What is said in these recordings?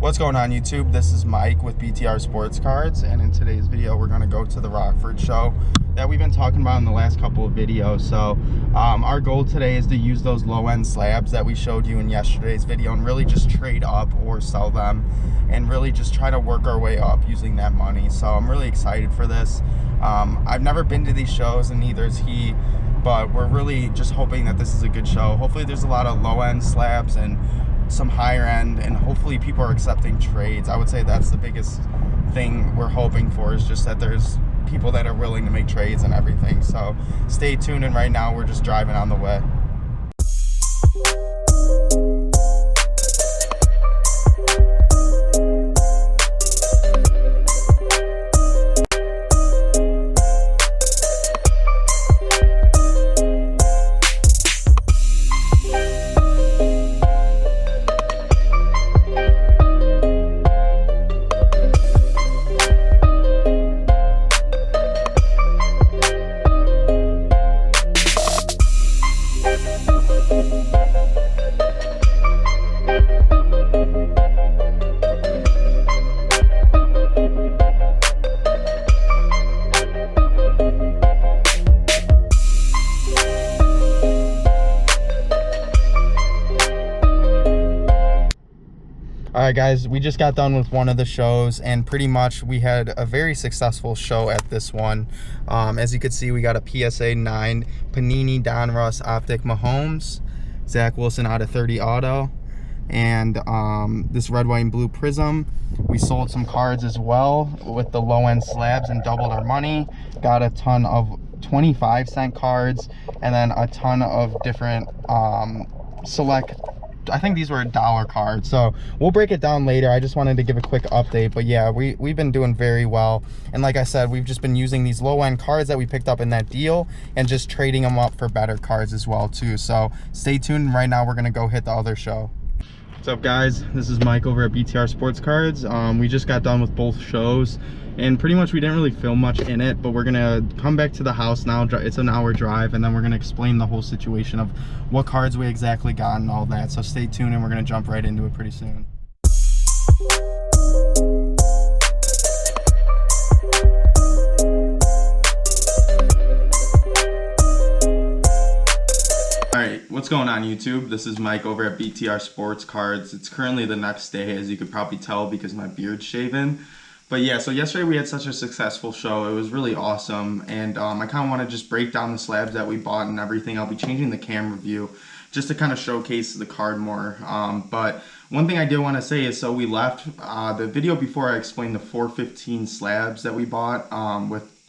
What's going on, YouTube? This is Mike with BTR Sports Cards, and in today's video we're going to go to the Rockford show that we've been talking about in the last couple of videos. So our goal today is to use those low-end slabs that we showed you in yesterday's video and really just trade up or sell them and really just try to work our way up using that money. So I'm really excited for this. I've never been to these shows, and neither is he, but we're really just hoping that this is a good show. Hopefully there's a lot of low-end slabs and some higher end, and hopefully people are accepting trades. I would say that's the biggest thing we're hoping for, is just that there's people that are willing to make trades and everything. So stay tuned, and right now we're just driving on the way. Alright guys, we just got done with one of the shows, and pretty much we had a very successful show at this one. As you can see, we got a PSA 9 Panini Donruss Optic Mahomes, Zach Wilson out of 30 auto, and this red, white, and blue prism. We sold some cards as well with the low-end slabs and doubled our money. Got a ton of 25-cent cards, and then a ton of different select, I think these were $1 cards, so we'll break it down later. I just wanted to give a quick update. But yeah, we've been doing very well, and like I said, we've just been using these low-end cards that we picked up in that deal and just trading them up for better cards as well too. So stay tuned. Right now we're gonna go hit the other show. What's up guys, this is Mike over at BTR Sports Cards. We just got done with both shows, and pretty much we didn't really film much in it, but we're gonna come back to the house now. It's an hour drive, and then we're gonna explain the whole situation of what cards we exactly got and all that. So stay tuned, and we're gonna jump right into it pretty soon. Alright, what's going on YouTube? This is Mike over at BTR Sports Cards. It's currently the next day, as you could probably tell because my beard's shaven. But yeah, so yesterday we had such a successful show. It was really awesome, and I kind of want to just break down the slabs that we bought and everything. I'll be changing the camera view just to kind of showcase the card more. But one thing I did want to say is, so we left the video before I explained the 415 slabs that we bought.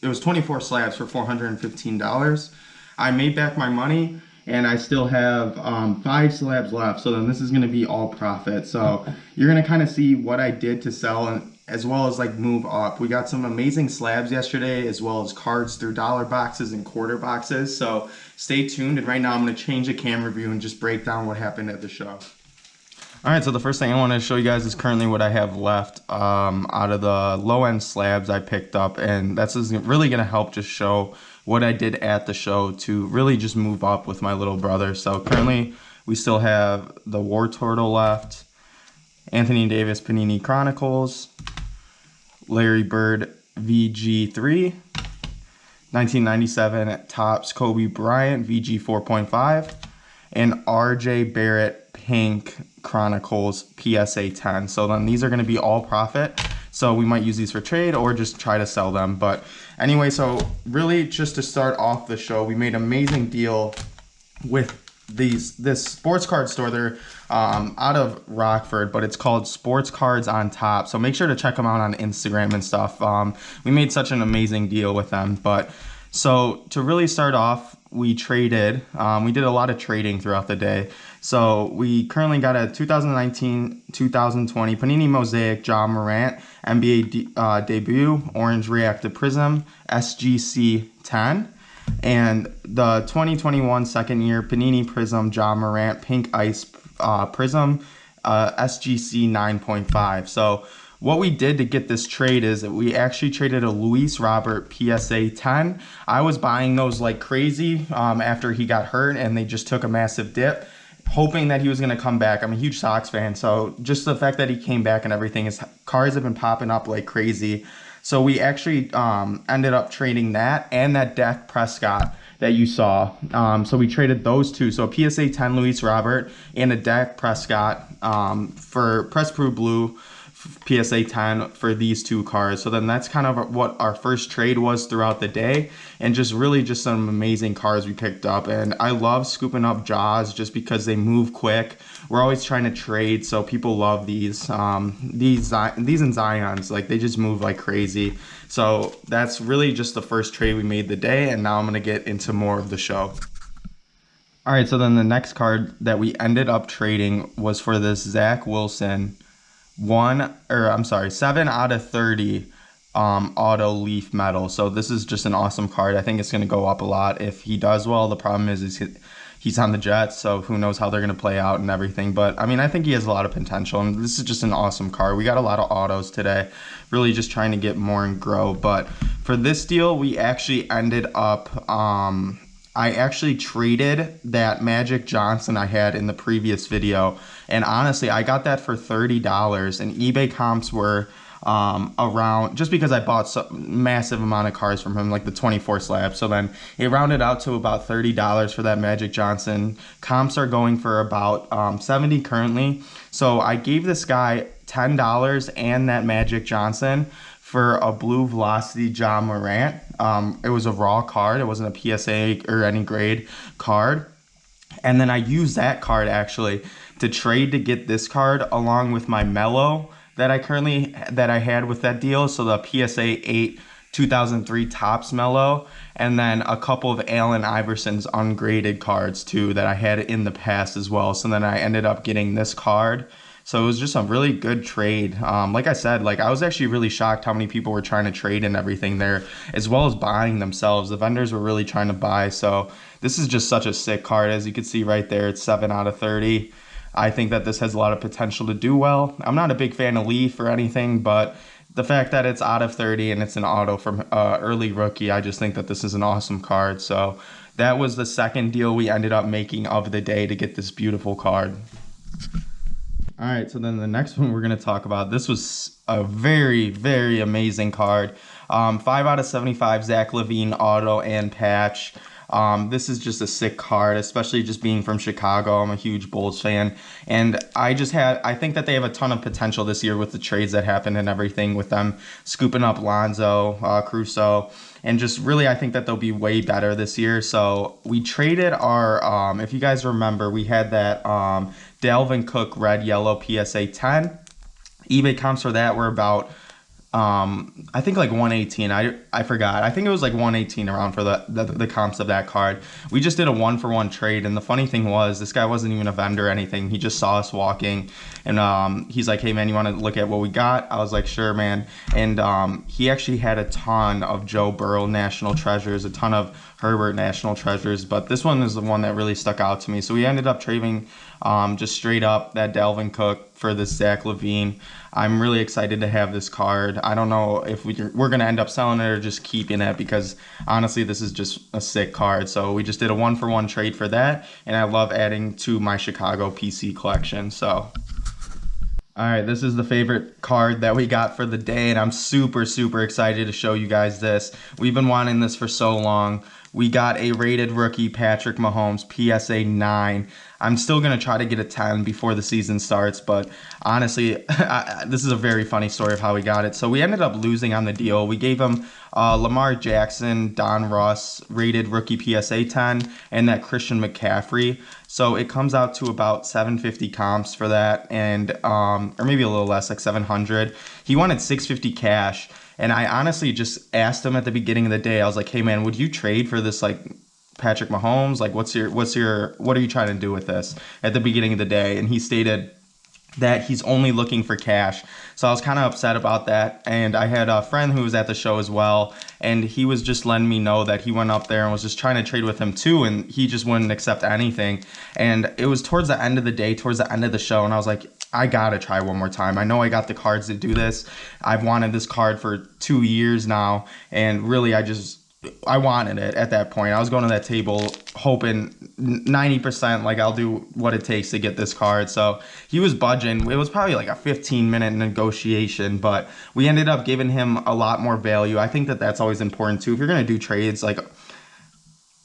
It was 24 slabs for $415. I made back my money, and I still have 5 slabs left. So then this is going to be all profit. So you're going to kind of see what I did to sell, and as well as like move up. We got some amazing slabs yesterday, as well as cards through dollar boxes and quarter boxes. So stay tuned, and right now I'm going to change the camera view and just break down what happened at the show. Alright, so the first thing I want to show you guys is currently what I have left out of the low-end slabs I picked up, and that's really going to help just show what I did at the show to really just move up with my little brother. So currently we still have the War Turtle left, Anthony Davis Panini Chronicles, Larry Bird VG3, 1997 Topps Kobe Bryant VG 4.5, and RJ Barrett Pink Chronicles PSA 10. So then these are going to be all profit. So we might use these for trade or just try to sell them. But anyway, so really just to start off the show, we made an amazing deal with this sports card store. They're out of Rockford, but it's called Sports Cards on Top. So make sure to check them out on Instagram and stuff. We made such an amazing deal with them. But so to really start off, we traded. We did a lot of trading throughout the day. So we currently got a 2019-2020 Panini Mosaic Ja Morant NBA debut Orange Reactive Prism SGC 10. And the 2021 second year Panini Prism Ja Morant Pink Ice Prism SGC 9.5. So what we did to get this trade is that we actually traded a Luis Robert PSA 10. I was buying those like crazy after he got hurt, and they just took a massive dip. hoping that he was going to come back. I'm a huge Sox fan, so just the fact that he came back and everything, his cards have been popping up like crazy. So we actually ended up trading that and that Dak Prescott that you saw. So we traded those two. So a PSA 10 Luis Robert and a Dak Prescott for Press Proof Blue PSA 10 for these two cards. So then that's kind of what our first trade was throughout the day, and just really just some amazing cards we picked up. And I love scooping up Jaws just because they move quick. We're always trying to trade, so people love these and Zions, like they just move like crazy. So that's really just the first trade we made the day, and now I'm going to get into more of the show. All right, so then the next card that we ended up trading was for this Zach Wilson 7 out of 30 auto leaf metal. So this is just an awesome card. I think it's going to go up a lot if he does well. The problem is he's on the Jets, so who knows how they're going to play out and everything. But I mean, I think he has a lot of potential, and this is just an awesome card. We got a lot of autos today, really just trying to get more and grow. But for this deal, we actually ended up I actually traded that Magic Johnson I had in the previous video, and honestly I got that for $30, and eBay comps were around, just because I bought a massive amount of cards from him, like the 24 slab, so then it rounded out to about $30 for that Magic Johnson. Comps are going for about 70 currently, so I gave this guy $10 and that Magic Johnson for a blue velocity John Morant. It was a raw card. It wasn't a PSA or any grade card. And then I used that card actually to trade to get this card along with my Mellow that I had with that deal. So the PSA 8 2003 Topps Mellow, and then a couple of Allen Iverson's ungraded cards too that I had in the past as well. So then I ended up getting this card. So it was just a really good trade. Like I said, like I was actually really shocked how many people were trying to trade and everything there, as well as buying themselves. The vendors were really trying to buy. So this is just such a sick card. As you can see right there, it's 7 out of 30. I think that this has a lot of potential to do well. I'm not a big fan of Leaf or anything, but the fact that it's out of 30 and it's an auto from early rookie, I just think that this is an awesome card. So that was the second deal we ended up making of the day to get this beautiful card. All right, so then the next one we're going to talk about, this was a very, very amazing card. 5 out of 75 Zach LaVine auto and patch. This is just a sick card, especially just being from Chicago. I'm a huge Bulls fan, and I think that they have a ton of potential this year with the trades that happened and everything, with them scooping up Lonzo, Caruso, and just really I think that they'll be way better this year. So we traded our, if you guys remember, we had that Dalvin Cook red yellow PSA 10. eBay comps for that were about I think like 118. I forgot. I think it was like 118 around for the comps of that card. We just did a 1-for-1 trade, and the funny thing was this guy wasn't even a vendor or anything. He just saw us walking, and he's like, "Hey man, you want to look at what we got?" I was like, "Sure, man." And he actually had a ton of Joe Burrow national treasures, a ton of Herbert national treasures, but this one is the one that really stuck out to me. So we ended up trading just straight up that Dalvin Cook for this Zach LaVine. I'm really excited to have this card. I don't know if we're going to end up selling it or just keeping it, because honestly this is just a sick card. So we just did a 1-for-1 trade for that, and I love adding to my Chicago PC collection. So all right, this is the favorite card that we got for the day, and I'm super, super excited to show you guys this. We've been wanting this for so long. We got a rated rookie Patrick Mahomes PSA 9. I'm still going to try to get a 10 before the season starts, but honestly, this is a very funny story of how we got it. So we ended up losing on the deal. We gave him Lamar Jackson, Don Russ, rated rookie PSA 10, and that Christian McCaffrey. So it comes out to about 750 comps for that, and or maybe a little less, like 700. He wanted 650 cash, and I honestly just asked him at the beginning of the day. I was like, "Hey man, would you trade for this like Patrick Mahomes? Like, what are you trying to do with this?" At the beginning of the day, and he stated that he's only looking for cash. So I was kind of upset about that, and I had a friend who was at the show as well, and he was just letting me know that he went up there and was just trying to trade with him too, and he just wouldn't accept anything. And it was towards the end of the day, towards the end of the show, and I was like, I gotta try one more time. I know I got the cards to do this. I've wanted this card for 2 years now, and really I just I wanted it at that point. I was going to that table hoping 90% like I'll do what it takes to get this card. So he was budging. It was probably like a 15-minute negotiation, but we ended up giving him a lot more value. I think that that's always important too. If you're going to do trades, like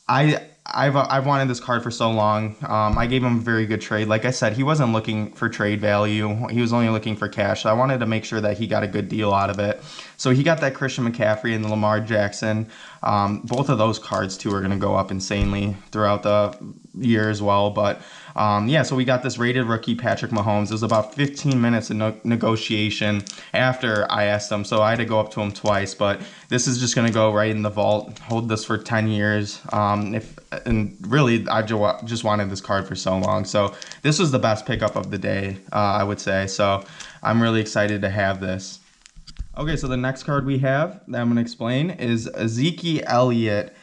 I've wanted this card for so long. I gave him a very good trade. Like I said, he wasn't looking for trade value. He was only looking for cash. So I wanted to make sure that he got a good deal out of it. So he got that Christian McCaffrey and the Lamar Jackson. Both of those cards too are going to go up insanely throughout the year as well. But yeah, so we got this rated rookie Patrick Mahomes. It was about 15 minutes of negotiation after I asked him. So I had to go up to him twice. But this is just going to go right in the vault. Hold this for 10 years. And really, I just wanted this card for so long. So this was the best pickup of the day, I would say. So I'm really excited to have this. Okay, so the next card we have that I'm going to explain is Ezekiel Elliott,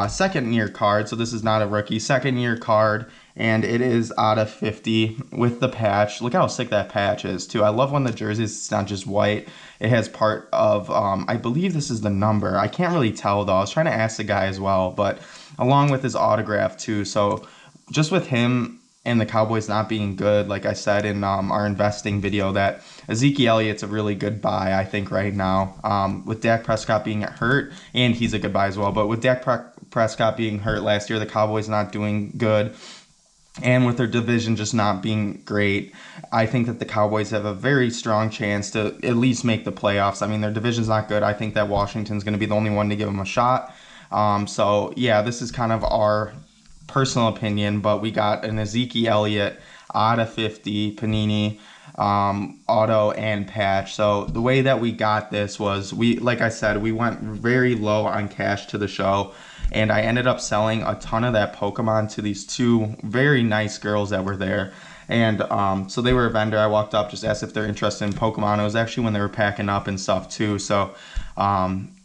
second year card. So this is not a rookie, second year card, and it is out of 50 with the patch. Look how sick that patch is too. I love when the jerseys, it's not just white. It has part of, I believe this is the number. I can't really tell though. I was trying to ask the guy as well, but along with his autograph too. So just with him and the Cowboys not being good, like I said in our investing video, that Ezekiel Elliott's a really good buy, I think, right now. With Dak Prescott being hurt, and he's a good buy as well, but with Dak Prescott being hurt last year, the Cowboys not doing good, and with their division just not being great, I think that the Cowboys have a very strong chance to at least make the playoffs. I mean, their division's not good. I think that Washington's going to be the only one to give them a shot. So, yeah, this is kind of our personal opinion, but we got an Ezekiel Elliott out of 50 Panini auto and patch. So the way that we got this was, like I said, we went very low on cash to the show, and I ended up selling a ton of that Pokemon to these two very nice girls that were there. And so they were a vendor. I walked up, just asked if they're interested in Pokemon. It was actually when they were packing up and stuff too. So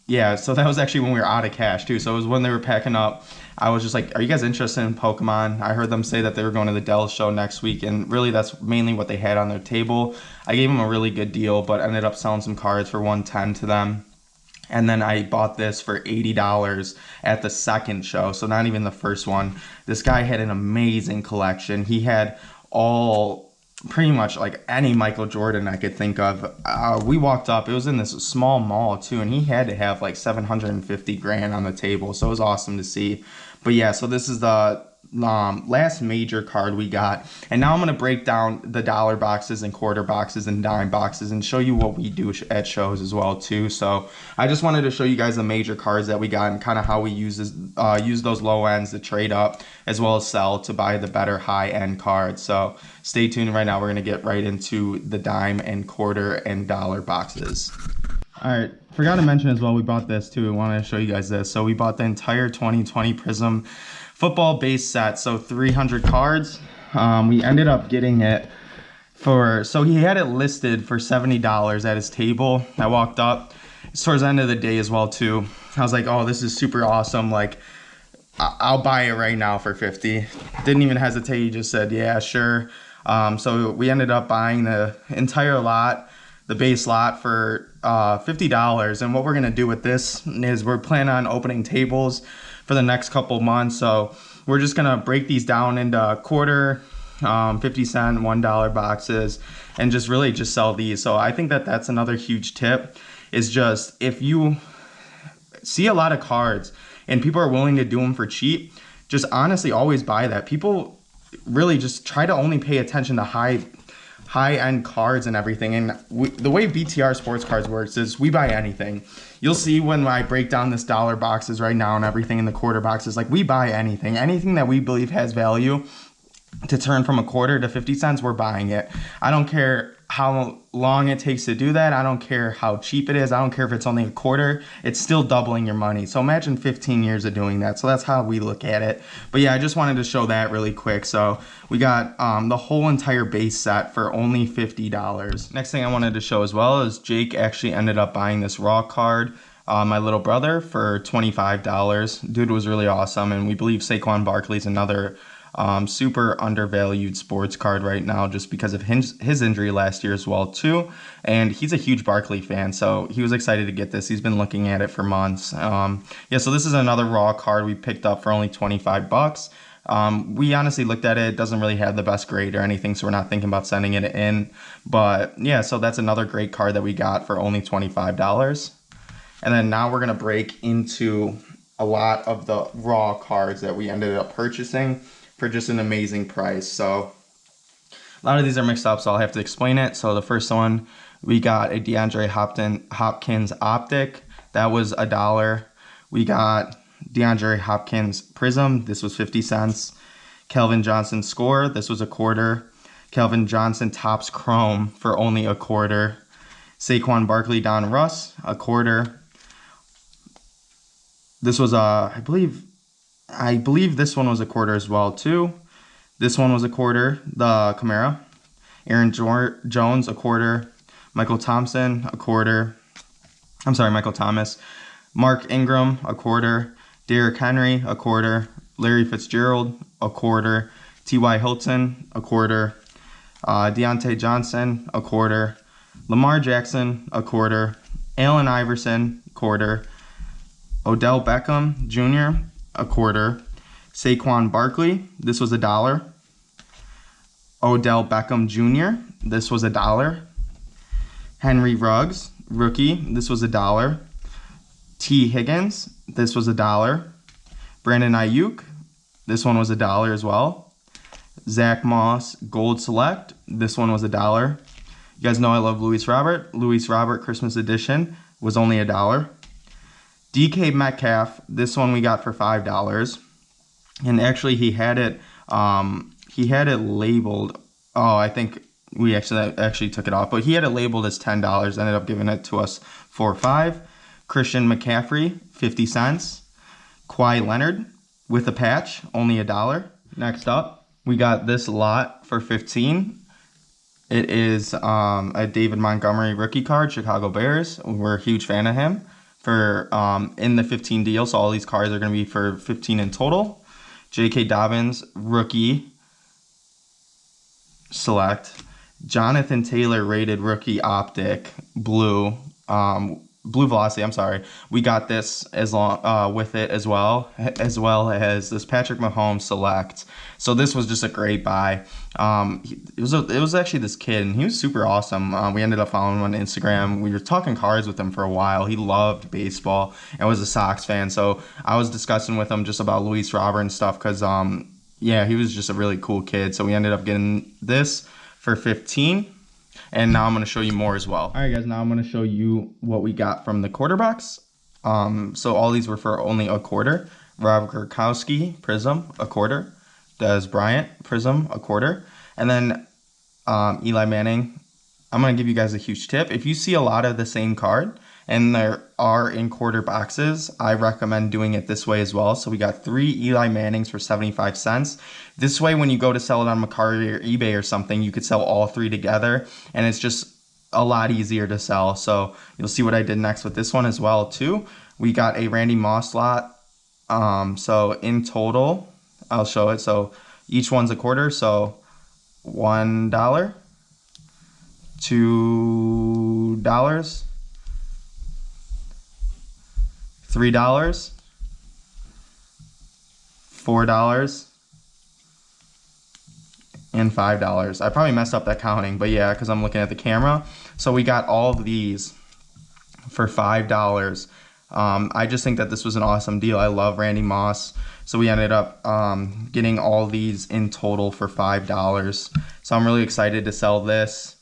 yeah, so that was actually when we were out of cash too. So it was when they were packing up. I was just like, are you guys interested in Pokemon? I heard them say that they were going to the Dell show next week, and really that's mainly what they had on their table. I gave them a really good deal, but ended up selling some cards for $110 to them. And then I bought this for $80 at the second show, so not even the first one. This guy had an amazing collection. He had pretty much like any Michael Jordan I could think of. We walked up, it was in this small mall too, and he had to have like 750 grand on the table, so it was awesome to see. But yeah, so this is the last major card we got, and now I'm going to break down the dollar boxes and quarter boxes and dime boxes and show you what we do at shows as well too. So I just wanted to show you guys the major cards that we got and kind of how we use those low ends to trade up as well as sell to buy the better high end cards. So stay tuned. Right now we're going to get right into the dime and quarter and dollar boxes. All right, forgot to mention as well, we bought this too. I wanted to show you guys this. So we bought the entire 2020 Prism football base set, so 300 cards. We ended up getting it so he had it listed for $70 at his table. I walked up, it's towards the end of the day as well too. I was like, oh, this is super awesome. Like, I'll buy it right now for 50. Didn't even hesitate, he just said, yeah, sure. So we ended up buying the entire lot, the base lot, for $50. And what we're gonna do with this is we're planning on opening tables for the next couple months. So we're just gonna break these down into quarter, 50 cent, $1 boxes, and just really just sell these. So I think that that's another huge tip, is just if you see a lot of cards and people are willing to do them for cheap, just honestly always buy that. People really just try to only pay attention to high-end cards and everything. And the way BTR Sports Cards works is we buy anything. You'll see when I break down this dollar boxes right now and everything in the quarter boxes, like we buy anything that we believe has value to turn from a quarter to 50 cents, we're buying it. I don't care how long it takes to do that. I don't care how cheap it is. I don't care if it's only a quarter. It's still doubling your money. So imagine 15 years of doing that. So that's how we look at it. But yeah, I just wanted to show that really quick. So we got the whole entire base set for only $50. Next thing I wanted to show as well is Jake actually ended up buying this raw card, my little brother, for $25. Dude was really awesome. And we believe Saquon Barkley's another Super undervalued sports card right now just because of his injury last year as well too. And he's a huge Barkley fan, so he was excited to get this. He's been looking at it for months. Yeah, so this is another raw card we picked up for only 25 bucks. We honestly looked at it. It doesn't really have the best grade or anything, so we're not thinking about sending it in. But yeah, so that's another great card that we got for only $25. And then now we're going to break into a lot of the raw cards that we ended up purchasing for just an amazing price. So a lot of these are mixed up, so I'll have to explain it. So the first one, we got a DeAndre Hopkins Optic. That was $1. We got DeAndre Hopkins Prism. This was 50 cents. Calvin Johnson Score. This was $0.25. Calvin Johnson Topps Chrome for only $0.25. Saquon Barkley Don Russ, $0.25. This was I believe this one was $0.25 as well too. This one was $0.25. The Camara. Aaron Jones $0.25. Michael Thompson $0.25. I'm sorry, Michael Thomas. Mark Ingram $0.25. Derrick Henry $0.25. Larry Fitzgerald $0.25. T.Y. Hilton $0.25. Deontay Johnson $0.25. Lamar Jackson $0.25. Allen Iverson $0.25. Odell Beckham Jr. $0.25. Saquon Barkley, this was $1. Odell Beckham Jr., this was $1. Henry Ruggs Rookie, this was $1. T. Higgins, this was $1. Brandon Ayuk, this one was $1 as well. Zach Moss Gold Select, this one was $1. You guys know I love Louis Robert. Louis Robert Christmas Edition was only $1. DK Metcalf, this one we got for $5. And actually he had it labeled. Oh, I think we actually took it off, but he had it labeled as $10. Ended up giving it to us for $5. Christian McCaffrey, 50 cents. Kawhi Leonard with a patch, only $1. Next up, we got this lot for $15. It is a David Montgomery rookie card, Chicago Bears. We're a huge fan of him. For in the 15 deal, so all these cards are going to be for 15 in total. J.K. Dobbins rookie select. Jonathan Taylor rated rookie optic blue velocity. I'm sorry. We got this with it as well as this Patrick Mahomes select. So this was just a great buy. It was actually this kid, and he was super awesome. We ended up following him on Instagram. We were talking cards with him for a while. He loved baseball and was a Sox fan. So I was discussing with him just about Luis Robert and stuff because yeah, he was just a really cool kid. So we ended up getting this for $15. And now I'm going to show you more as well. All right, guys, now I'm going to show you what we got from the quarterbacks. So all these were for only $0.25. Rob Gronkowski, Prism, $0.25. Dez Bryant, Prism, $0.25. And then Eli Manning. I'm going to give you guys a huge tip. If you see a lot of the same card and there are in quarter boxes, I recommend doing it this way as well. So we got 3 Eli Mannings for 75 cents. This way, when you go to sell it on Mercari or eBay or something, you could sell all 3 together, and it's just a lot easier to sell. So you'll see what I did next with this one as well too. We got a Randy Moss lot. So in total, I'll show it. So each one's $0.25. So $1, $2, $3, $4, and $5. I probably messed up that counting, but yeah, because I'm looking at the camera. So we got all of these for $5. I just think that this was an awesome deal. I love Randy Moss. So we ended up getting all these in total for $5. So I'm really excited to sell this.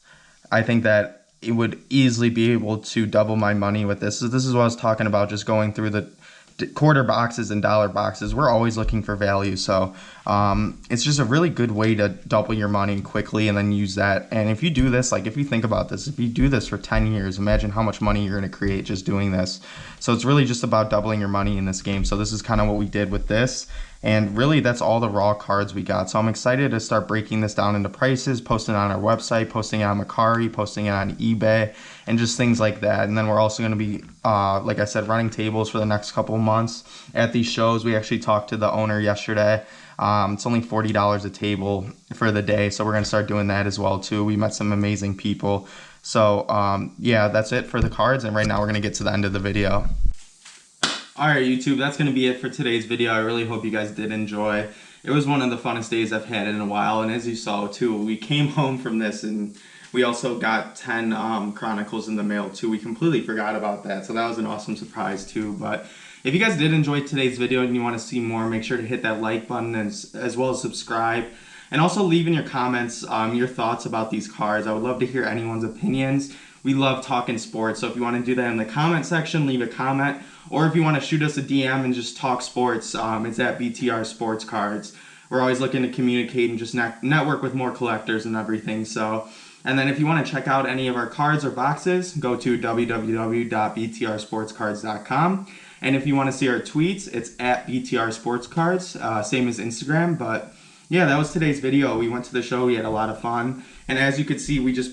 I think that it would easily be able to double my money with this. So this is what I was talking about, just going through the quarter boxes and dollar boxes. We're always looking for value. So it's just a really good way to double your money quickly and then use that. And if you do this, like if you think about this, if you do this for 10 years, imagine how much money you're going to create just doing this. So it's really just about doubling your money in this game. So this is kind of what we did with this. And really, that's all the raw cards we got. So I'm excited to start breaking this down into prices, posting it on our website, posting it on Mercari, posting it on eBay, and just things like that. And then we're also going to be, like I said, running tables for the next couple of months at these shows. We actually talked to the owner yesterday. It's only $40 a table for the day, so we're gonna start doing that as well too. We met some amazing people. So yeah, that's it for the cards, and right now we're gonna get to the end of the video. Alright YouTube, that's going to be it for today's video. I really hope you guys did enjoy. It was one of the funnest days I've had in a while, and as you saw too, we came home from this and we also got 10 Chronicles in the mail too. We completely forgot about that, so that was an awesome surprise too. But if you guys did enjoy today's video and you want to see more, make sure to hit that like button as well as subscribe. And also leave in your comments your thoughts about these cards. I would love to hear anyone's opinions. We love talking sports, so if you want to do that in the comment section, leave a comment. Or if you want to shoot us a DM and just talk sports, it's at BTR Sports Cards. We're always looking to communicate and just network with more collectors and everything. So, and then if you want to check out any of our cards or boxes, go to www.btrsportscards.com. And if you want to see our tweets, it's at BTR Sports Cards, same as Instagram. But yeah, that was today's video. We went to the show, we had a lot of fun. And as you could see, we just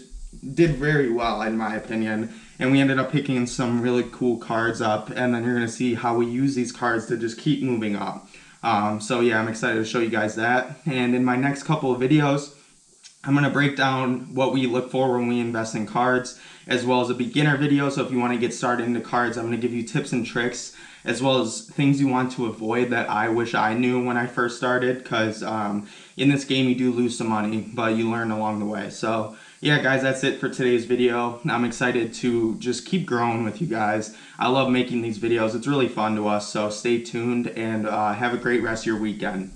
did very well in my opinion, and we ended up picking some really cool cards up, and then you're going to see how we use these cards to just keep moving up. So yeah, I'm excited to show you guys that, and in my next couple of videos I'm going to break down what we look for when we invest in cards, as well as a beginner video. So if you want to get started into cards, I'm going to give you tips and tricks, as well as things you want to avoid that I wish I knew when I first started, because in this game you do lose some money, but you learn along the way. So yeah guys, that's it for today's video. I'm excited to just keep growing with you guys. I love making these videos. It's really fun to us, so stay tuned and have a great rest of your weekend.